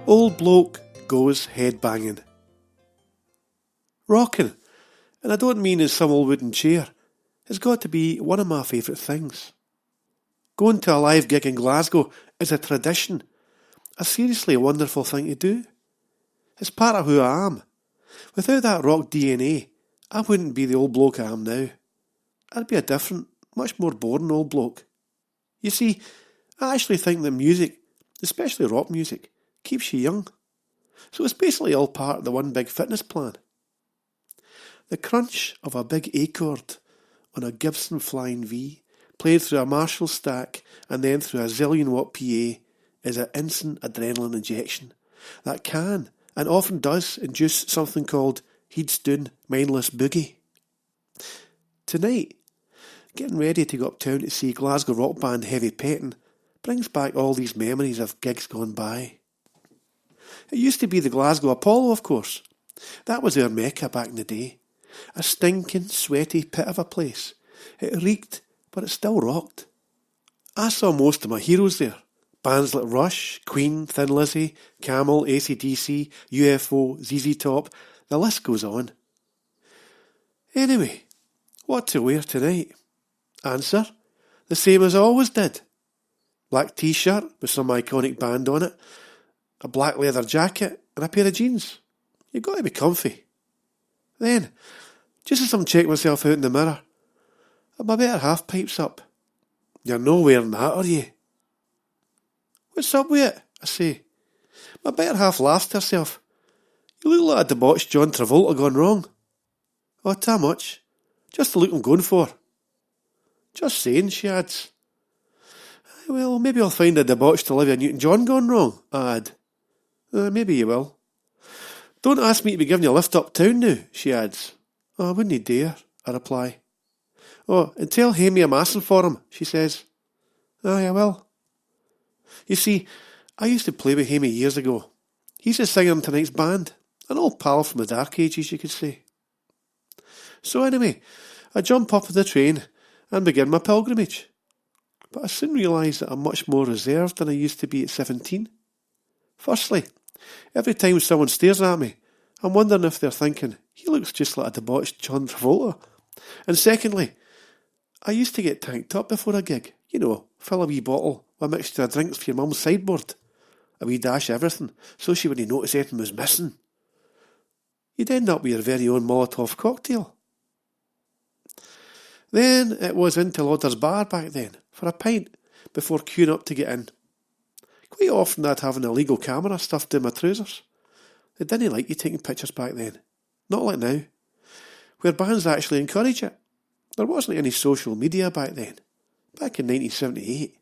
Old Bloke Goes Headbanging. Rocking, and I don't mean in some old wooden chair, has got to be one of my favourite things. Going to a live gig in Glasgow is a tradition, a seriously wonderful thing to do. It's part of who I am. Without that rock DNA, I wouldn't be the old bloke I am now. I'd be a different, much more boring old bloke. You see, I actually think that music, especially rock music, keeps you young. So it's basically all part of the one big fitness plan. The crunch of a big A chord on a Gibson Flying V, played through a Marshall stack and then through a zillion watt PA, is an instant adrenaline injection that can, and often does, induce something called heads-down mindless boogie. Tonight, getting ready to go uptown to see Glasgow rock band Heavy Petting brings back all these memories of gigs gone by. It used to be the Glasgow Apollo, of course. That was our mecca back in the day. A stinking, sweaty pit of a place. It reeked, but it still rocked. I saw most of my heroes there. Bands like Rush, Queen, Thin Lizzy, Camel, AC/DC, UFO, ZZ Top. The list goes on. Anyway, what to wear tonight? Answer, the same as I always did. Black t-shirt with some iconic band on it, a black leather jacket and a pair of jeans. You've got to be comfy. Then, just as I'm checking myself out in the mirror, my better half pipes up. You're no wearing that, are you? What's up with it? I say. My better half laughs to herself. You look like a debauched John Travolta gone wrong. Oh, ta much. Just the look I'm going for. Just saying, she adds. Well, maybe I'll find a debauched Olivia Newton-John gone wrong, I add. Maybe you will. Don't ask me to be giving you a lift uptown now, she adds. Oh, I wouldn't dare, I reply. Oh, and tell Hammy I'm asking for him, she says. Aye, I will. You see, I used to play with Hammy years ago. He's the singer in tonight's band, an old pal from the dark ages, you could say. So anyway, I jump up the train and begin my pilgrimage. But I soon realised that I'm much more reserved than I used to be at 17. Firstly, every time someone stares at me, I'm wondering if they're thinking, he looks just like a debauched John Travolta. And secondly, I used to get tanked up before a gig. You know, fill a wee bottle with a mixture of drinks for your mum's sideboard. A wee dash of everything, so she wouldn't notice anything was missing. You'd end up with your very own Molotov cocktail. Then it was into Lauder's bar back then, for a pint, before queuing up to get in. Quite often I'd have an illegal camera stuffed in my trousers. They didn't like you taking pictures back then. Not like now, where bands actually encourage it. There wasn't any social media back then, back in 1978.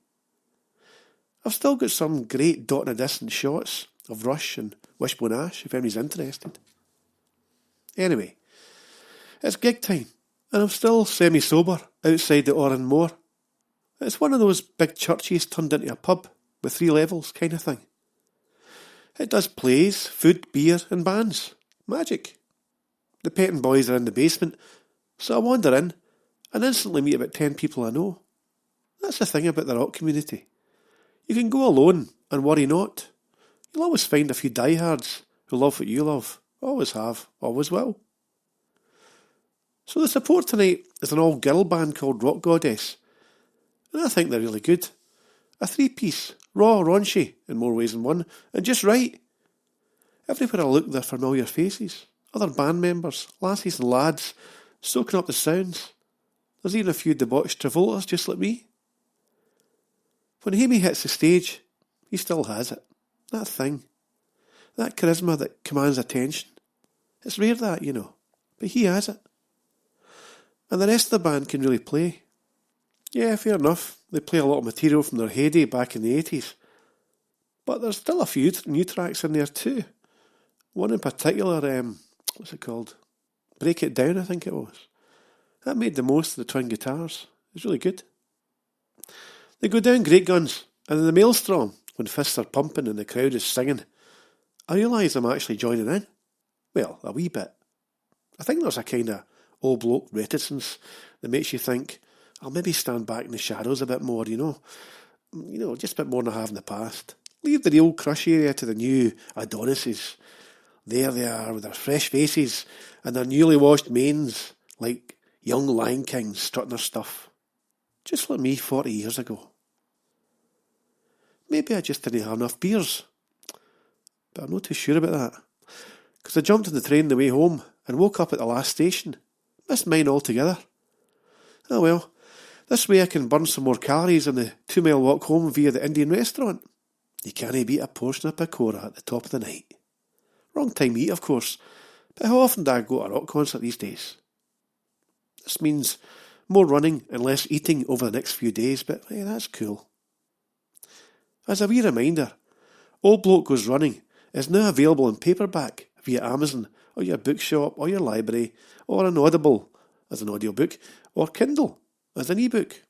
I've still got some great dot and a distant shots of Rush and Wishbone Ash, if anybody's interested. Anyway, it's gig time, and I'm still semi-sober outside the Oran Moor. It's one of those big churches turned into a pub with 3 levels kind of thing. It does plays, food, beer and bands. Magic. The Petting Boys are in the basement, so I wander in and instantly meet about 10 people I know. That's the thing about the rock community. You can go alone and worry not. You'll always find a few diehards who love what you love. Always have, always will. So the support tonight is an all-girl band called Rock Goddess. And I think they're really good. A 3-piece, raw, raunchy, in more ways than one, and just right. Everywhere I look, they're familiar faces. Other band members, lassies and lads, soaking up the sounds. There's even a few debauched Travoltas just like me. When Hammy hits the stage, he still has it. That thing. That charisma that commands attention. It's rare that, you know, but he has it. And the rest of the band can really play. Yeah, fair enough. They play a lot of material from their heyday back in the 80s. But there's still a few new tracks in there too. One in particular, what's it called? Break It Down, I think it was. That made the most of the twin guitars. It's really good. They go down great guns, and in the maelstrom, when fists are pumping and the crowd is singing, I realise I'm actually joining in. Well, a wee bit. I think there's a kind of old bloke reticence that makes you think, I'll maybe stand back in the shadows a bit more, you know, just a bit more than I have in the past. Leave the real crush area to the new Adonises. There they are with their fresh faces and their newly washed manes, like young Lion Kings strutting their stuff. Just like me 40 years ago. Maybe I just didn't have enough beers. But I'm not too sure about that. Because I jumped on the train the way home and woke up at the last station. Missed mine altogether. Oh well, this way I can burn some more calories on the 2-mile walk home via the Indian restaurant. You can't beat a portion of pakora at the top of the night. Wrong time to eat, of course, but how often do I go to a rock concert these days? This means more running and less eating over the next few days, but hey, that's cool. As a wee reminder, Old Bloke Goes Running is now available in paperback via Amazon or your bookshop or your library or on Audible as an audiobook or Kindle as an ebook.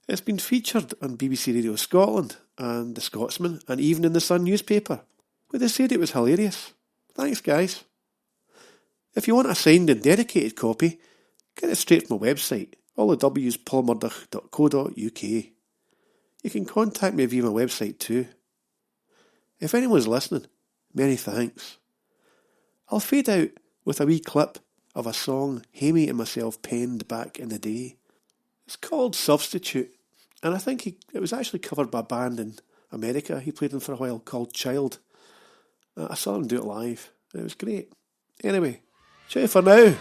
It's been featured on BBC Radio Scotland and The Scotsman and even in the Sun newspaper, where they said it was hilarious. Thanks, guys. If you want a signed and dedicated copy, get it straight from my website, allthewspaulmurdoch.co.uk. You can contact me via my website too. If anyone's listening, many thanks. I'll fade out with a wee clip of a song Hamey and myself penned back in the day. It's called Substitute, and I think it was actually covered by a band in America he played in for a while called Child. I saw him do it live, and it was great. Anyway, ciao for now.